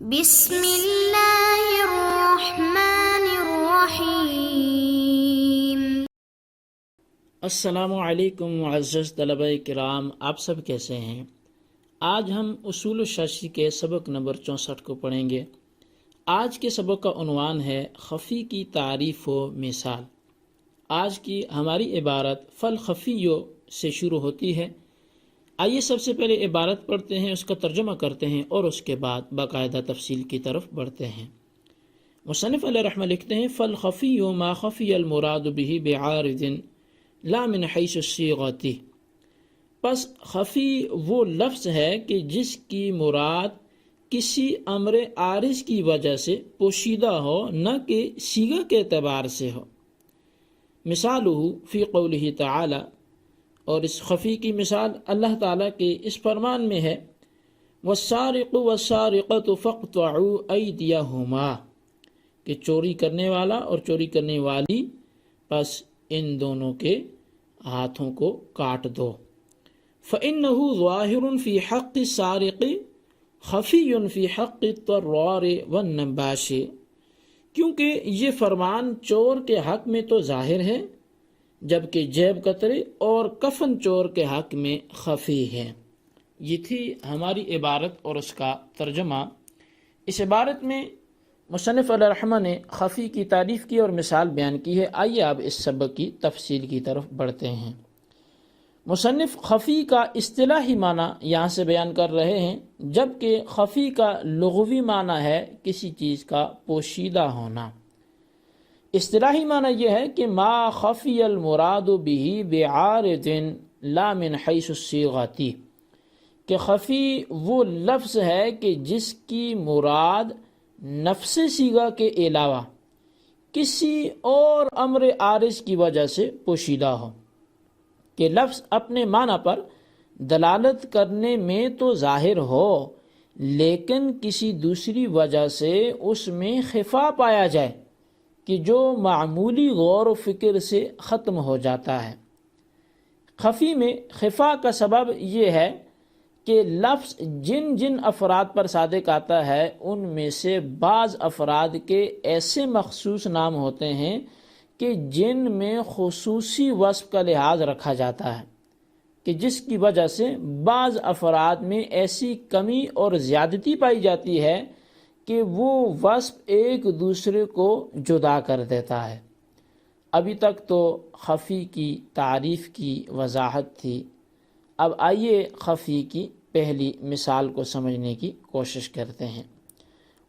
بسم اللہ الرحمن الرحیم۔ السلام علیکم معزز طلبہ کرام، آپ سب کیسے ہیں؟ آج ہم اصول الشاشی کے سبق نمبر 64 کو پڑھیں گے۔ آج کے سبق کا عنوان ہے خفی کی تعریف و مثال۔ آج کی ہماری عبارت فالخفیو سے شروع ہوتی ہے۔ آئیے سب سے پہلے عبارت پڑھتے ہیں، اس کا ترجمہ کرتے ہیں اور اس کے بعد باقاعدہ تفصیل کی طرف بڑھتے ہیں۔ مصنف علیہ رحمہ لکھتے ہیں فالخفی ما خفی المراد به بعارض لا من حیث الصیغۃ۔ پس خفی وہ لفظ ہے کہ جس کی مراد کسی امر عارض کی وجہ سے پوشیدہ ہو، نہ کہ صیغہ کے اعتبار سے ہو۔ مثالہ فی قولہ تعالی، اور اس خفی کی مثال اللہ تعالیٰ کے اس فرمان میں ہے والسارق والسارقۃ فاقطعوا ایدیہما، کہ چوری کرنے والا اور چوری کرنے والی پس ان دونوں کے ہاتھوں کو کاٹ دو۔ فإنہ ظاہر فی حق السارق خفی فی حق الطرار والنباش، کیونکہ یہ فرمان چور کے حق میں تو ظاہر ہے، جبکہ جیب کترے اور کفن چور کے حق میں خفی ہے۔ یہ تھی ہماری عبارت اور اس کا ترجمہ۔ اس عبارت میں مصنف علیہ رحمہ نے خفی کی تعریف کی اور مثال بیان کی ہے۔ آئیے اب اس سبق کی تفصیل کی طرف بڑھتے ہیں۔ مصنف خفی کا اصطلاحی معنی یہاں سے بیان کر رہے ہیں، جبکہ خفی کا لغوی معنی ہے کسی چیز کا پوشیدہ ہونا۔ اصطلاحی معنی یہ ہے کہ ما خفی المراد به بعارض لا من حیث الصیغۃ، کہ خفی وہ لفظ ہے کہ جس کی مراد نفس صیغہ کے علاوہ کسی اور امر عارض کی وجہ سے پوشیدہ ہو، کہ لفظ اپنے معنی پر دلالت کرنے میں تو ظاہر ہو لیکن کسی دوسری وجہ سے اس میں خفا پایا جائے کہ جو معمولی غور و فکر سے ختم ہو جاتا ہے۔ خفی میں خفا کا سبب یہ ہے کہ لفظ جن جن افراد پر صادق آتا ہے ان میں سے بعض افراد کے ایسے مخصوص نام ہوتے ہیں کہ جن میں خصوصی وصف کا لحاظ رکھا جاتا ہے، کہ جس کی وجہ سے بعض افراد میں ایسی کمی اور زیادتی پائی جاتی ہے کہ وہ وصف ایک دوسرے کو جدا کر دیتا ہے۔ ابھی تک تو خفی کی تعریف کی وضاحت تھی، اب آئیے خفی کی پہلی مثال کو سمجھنے کی کوشش کرتے ہیں۔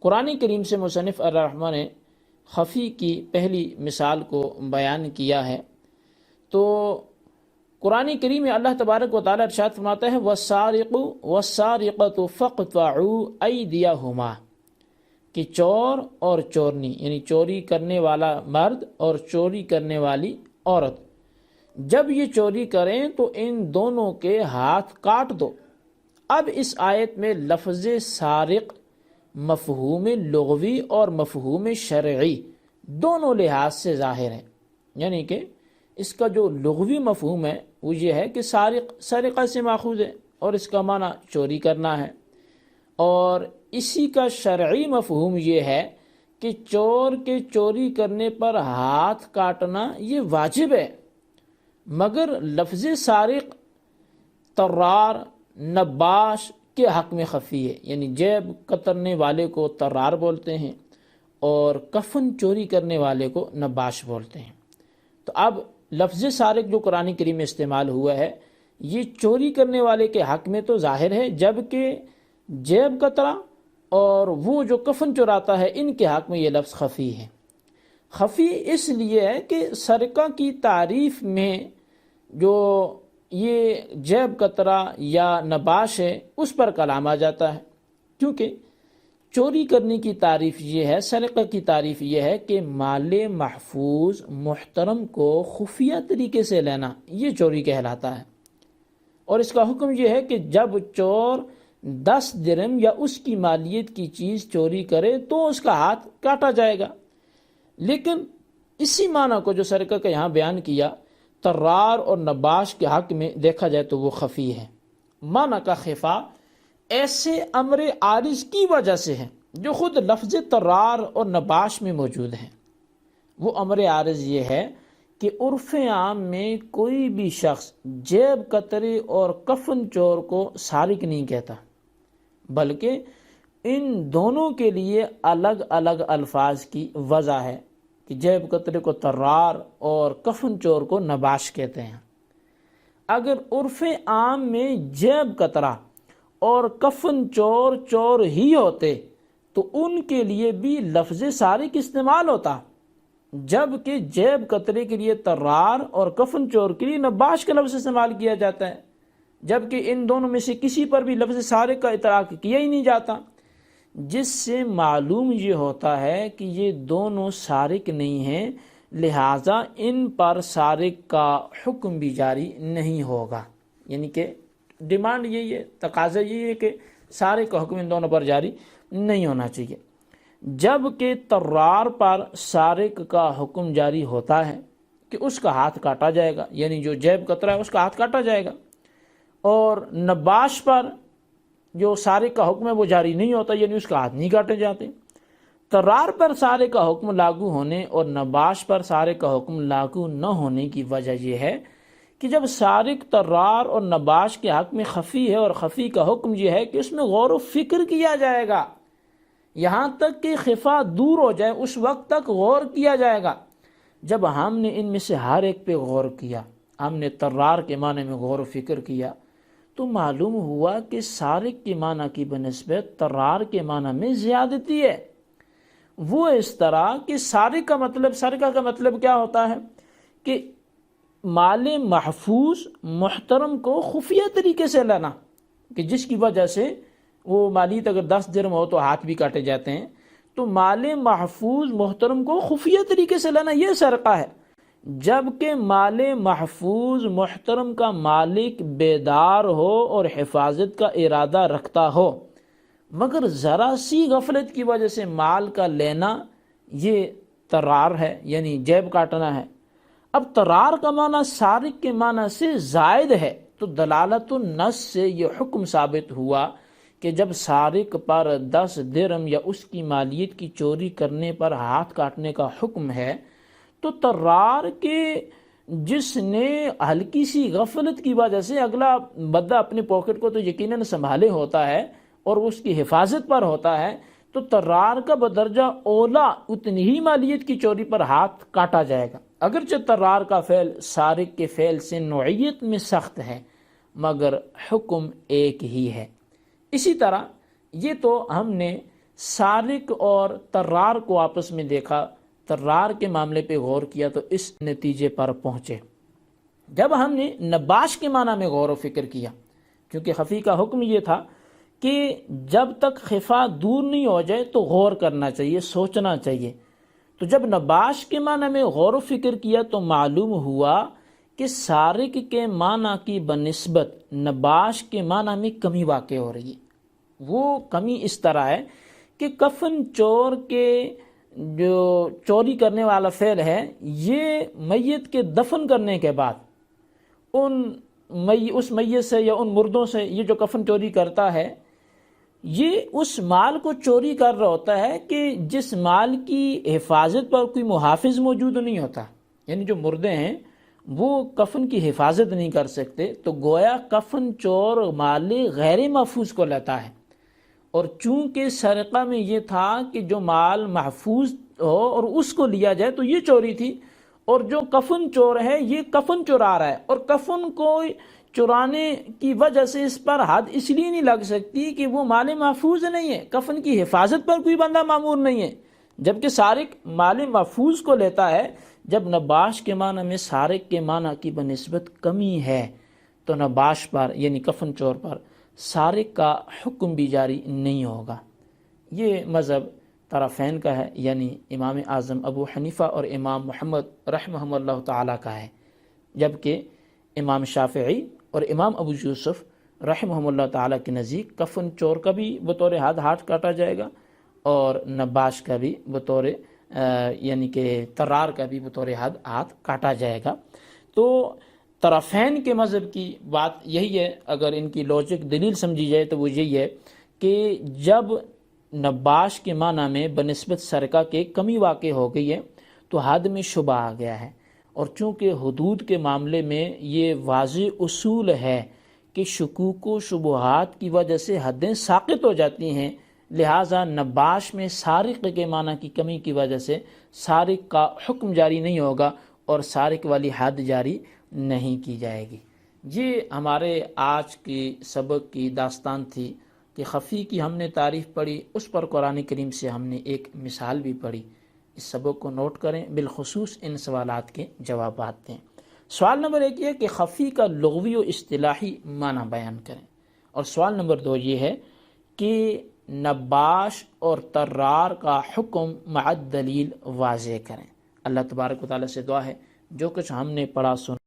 قرآن کریم سے مصنف الرحمٰن نے خفی کی پہلی مثال کو بیان کیا ہے۔ تو قرآن کریم میں اللہ تبارک و تعالیٰ ارشاد فرماتا ہے والسارق والسارقۃ فاقطعوا ایدیہما، کہ چور اور چورنی یعنی چوری کرنے والا مرد اور چوری کرنے والی عورت جب یہ چوری کریں تو ان دونوں کے ہاتھ کاٹ دو۔ اب اس آیت میں لفظ سارق مفہوم لغوی اور مفہوم شرعی دونوں لحاظ سے ظاہر ہے، یعنی کہ اس کا جو لغوی مفہوم ہے وہ یہ ہے کہ سارق سرقہ سے ماخوذ ہے اور اس کا معنی چوری کرنا ہے، اور اسی کا شرعی مفہوم یہ ہے کہ چور کے چوری کرنے پر ہاتھ کاٹنا یہ واجب ہے، مگر لفظ سارق طرار نباش کے حق میں خفی ہے، یعنی جیب کترنے والے کو طرار بولتے ہیں اور کفن چوری کرنے والے کو نباش بولتے ہیں۔ تو اب لفظ سارق جو قرآن کریم میں استعمال ہوا ہے یہ چوری کرنے والے کے حق میں تو ظاہر ہے، جبکہ جیب کترا اور وہ جو کفن چراتا ہے ان کے حق میں یہ لفظ خفی ہے۔ خفی اس لیے ہے کہ سرقہ کی تعریف میں جو یہ جیب کترا یا نباش ہے اس پر کلام آ جاتا ہے، کیونکہ چوری کرنے کی تعریف یہ ہے، سرقہ کی تعریف یہ ہے کہ مال محفوظ محترم کو خفیہ طریقے سے لینا، یہ چوری کہلاتا ہے۔ اور اس کا حکم یہ ہے کہ جب چور 10 درہم یا اس کی مالیت کی چیز چوری کرے تو اس کا ہاتھ کاٹا جائے گا۔ لیکن اسی معنی کو جو سرقہ کا یہاں بیان کیا طرار اور نباش کے حق میں دیکھا جائے تو وہ خفی ہے۔ معنی کا خفا ایسے امر عارض کی وجہ سے ہے جو خود لفظ طرار اور نباش میں موجود ہیں۔ وہ امر عارض یہ ہے کہ عرف عام میں کوئی بھی شخص جیب کتری اور کفن چور کو سارق نہیں کہتا، بلکہ ان دونوں کے لیے الگ الگ الفاظ کی وضع ہے کہ جیب کترے کو طرار اور کفن چور کو نباش کہتے ہیں۔ اگر عرف عام میں جیب کترا اور کفن چور چور ہی ہوتے تو ان کے لیے بھی لفظ سارق استعمال ہوتا، جبکہ جیب کترے کے لیے طرار اور کفن چور کے لیے نباش کا لفظ استعمال کیا جاتا ہے، جبکہ ان دونوں میں سے کسی پر بھی لفظ سارق کا اطلاق کیا ہی نہیں جاتا، جس سے معلوم یہ ہوتا ہے کہ یہ دونوں سارق نہیں ہیں، لہٰذا ان پر سارق کا حکم بھی جاری نہیں ہوگا۔ یعنی کہ ڈیمانڈ یہی ہے، تقاضا یہی ہے کہ سارق کا حکم ان دونوں پر جاری نہیں ہونا چاہیے، جبکہ طرار پر سارق کا حکم جاری ہوتا ہے کہ اس کا ہاتھ کاٹا جائے گا، یعنی جو جیب کترا ہے اس کا ہاتھ کاٹا جائے گا، اور نباش پر جو سارق کا حکم ہے وہ جاری نہیں ہوتا، یعنی اس کا ہاتھ نہیں کاٹے جاتے۔ طرار پر سارق کا حکم لاگو ہونے اور نباش پر سارق کا حکم لاگو نہ ہونے کی وجہ یہ ہے کہ جب سارق طرار اور نباش کے حق میں خفی ہے، اور خفی کا حکم یہ ہے کہ اس میں غور و فکر کیا جائے گا، یہاں تک کہ خفا دور ہو جائے اس وقت تک غور کیا جائے گا۔ جب ہم نے ان میں سے ہر ایک پہ غور کیا، ہم نے طرار کے معنی میں غور و فکر کیا، تو معلوم ہوا کہ سارق کے معنی کی بنسبت طرار کے معنی میں زیادتی ہے۔ وہ اس طرح کہ سارقہ کا مطلب کیا ہوتا ہے کہ مال محفوظ محترم کو خفیہ طریقے سے لینا، کہ جس کی وجہ سے وہ مالیت اگر 10 درہم ہو تو ہاتھ بھی کاٹے جاتے ہیں، تو مال محفوظ محترم کو خفیہ طریقے سے لینا یہ سرقہ ہے، جبکہ مال محفوظ محترم کا مالک بیدار ہو اور حفاظت کا ارادہ رکھتا ہو، مگر ذرا سی غفلت کی وجہ سے مال کا لینا یہ طرار ہے، یعنی جیب کاٹنا ہے۔ اب طرار کا معنی سارق کے معنی سے زائد ہے، تو دلالت النص سے یہ حکم ثابت ہوا کہ جب سارق پر 10 درہم یا اس کی مالیت کی چوری کرنے پر ہاتھ کاٹنے کا حکم ہے، تو طرار کے جس نے ہلکی سی غفلت کی وجہ سے اگلا بندہ اپنے پاکٹ کو تو یقیناً سنبھالے ہوتا ہے اور اس کی حفاظت پر ہوتا ہے، تو طرار کا بدرجہ اولا اتنی ہی مالیت کی چوری پر ہاتھ کاٹا جائے گا، اگرچہ طرار کا فعل سارق کے فعل سے نوعیت میں سخت ہے مگر حکم ایک ہی ہے۔ اسی طرح یہ تو ہم نے سارق اور طرار کو آپس میں دیکھا، طرار کے معاملے پہ غور کیا تو اس نتیجے پر پہنچے۔ جب ہم نے نباش کے معنی میں غور و فکر کیا، کیونکہ خفی کا حکم یہ تھا کہ جب تک خفا دور نہیں ہو جائے تو غور کرنا چاہیے، سوچنا چاہیے، تو جب نباش کے معنی میں غور و فکر کیا تو معلوم ہوا کہ سارق کے معنی کی بنسبت نباش کے معنی میں کمی واقع ہو رہی ہے۔ وہ کمی اس طرح ہے کہ کفن چور کے جو چوری کرنے والا فعل ہے، یہ میت کے دفن کرنے کے بعد اس میت سے یا ان مردوں سے یہ جو کفن چوری کرتا ہے، یہ اس مال کو چوری کر رہا ہوتا ہے کہ جس مال کی حفاظت پر کوئی محافظ موجود نہیں ہوتا، یعنی جو مردے ہیں وہ کفن کی حفاظت نہیں کر سکتے، تو گویا کفن چور مال غیر محفوظ کو لیتا ہے، اور چونکہ سرقہ میں یہ تھا کہ جو مال محفوظ ہو اور اس کو لیا جائے تو یہ چوری تھی، اور جو کفن چور ہے یہ کفن چرا رہا ہے، اور کفن کو چرانے کی وجہ سے اس پر حد اس لیے نہیں لگ سکتی کہ وہ مال محفوظ نہیں ہے، کفن کی حفاظت پر کوئی بندہ مامور نہیں ہے، جبکہ سارق مال محفوظ کو لیتا ہے۔ جب نباش کے معنی میں سارق کے معنی کی بنسبت کمی ہے تو نباش پر یعنی کفن چور پر سارق کا حکم بھی جاری نہیں ہوگا۔ یہ مذہب طرفین کا ہے، یعنی امام اعظم ابو حنیفہ اور امام محمد رحمہ اللہ تعالیٰ کا ہے، جبکہ امام شافعی اور امام ابو یوسف رحمہ اللہ تعالیٰ کے نزدیک کفن چور کا بھی بطور حد ہاتھ کاٹا جائے گا، اور نباش کا بھی بطور یعنی کہ طرار کا بھی بطور حد ہاتھ کاٹا جائے گا۔ تو طرفین کے مذہب کی بات یہی ہے، اگر ان کی لاجک دلیل سمجھی جائے تو وہ یہی ہے کہ جب نباش کے معنی میں بنسبت سرقہ کے کمی واقع ہو گئی ہے تو حد میں شبہ آ گیا ہے، اور چونکہ حدود کے معاملے میں یہ واضح اصول ہے کہ شکوک و شبہات کی وجہ سے حدیں ساقط ہو جاتی ہیں، لہٰذا نباش میں سارق کے معنی کی کمی کی وجہ سے سارق کا حکم جاری نہیں ہوگا اور سارق والی حد جاری نہیں کی جائے گی۔ یہ ہمارے آج کی سبق کی داستان تھی کہ خفی کی ہم نے تعریف پڑھی، اس پر قرآن کریم سے ہم نے ایک مثال بھی پڑھی۔ اس سبق کو نوٹ کریں، بالخصوص ان سوالات کے جوابات دیں۔ سوال نمبر 1 یہ ہے کہ خفی کا لغوی و اصطلاحی معنی بیان کریں، اور سوال نمبر 2 یہ ہے کہ نباش اور طرار کا حکم مع الدلیل واضح کریں۔ اللہ تبارک و تعالیٰ سے دعا ہے جو کچھ ہم نے پڑھا سنا